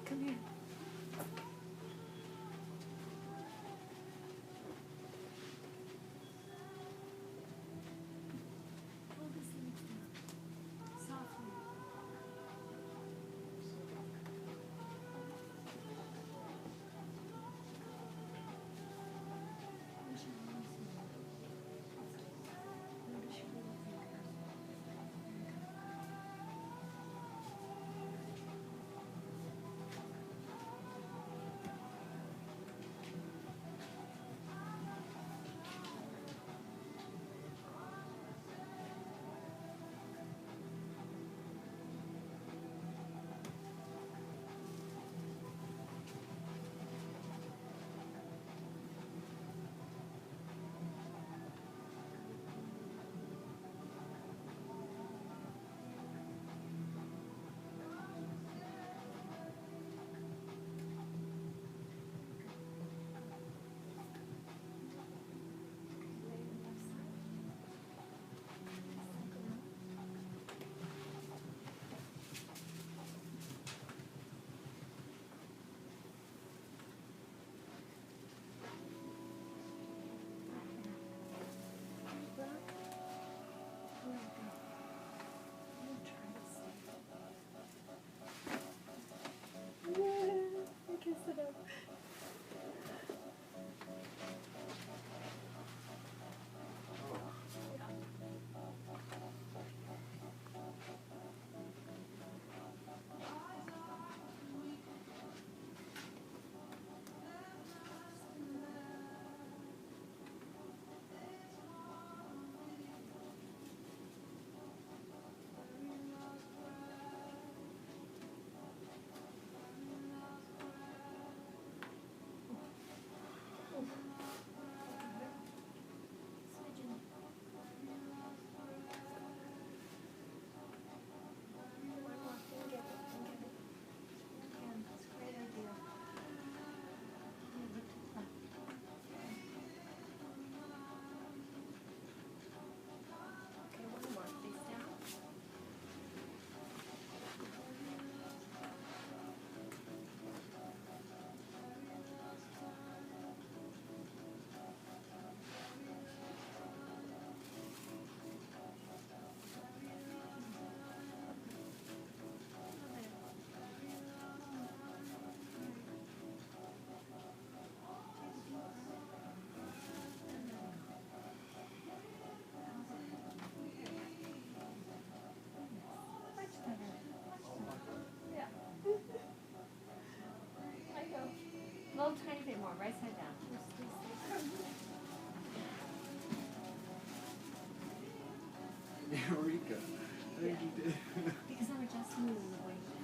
Come here. Hold his legs down. Softly. Push him loose. Notice your little fingers. Lay on the left side. Cycle around. Back. Let it go. I'm gonna try to sleep. Yeah, I can sit up. Smidgen. One more. Don't get it. Don't get it. Yeah, that's a great idea. Yeah, look to the left. Okay, one more. Face down. Much better. Yeah. I go. A little tiny bit more. Right side down. Eureka. I think you did. Because I'm adjusting the weight.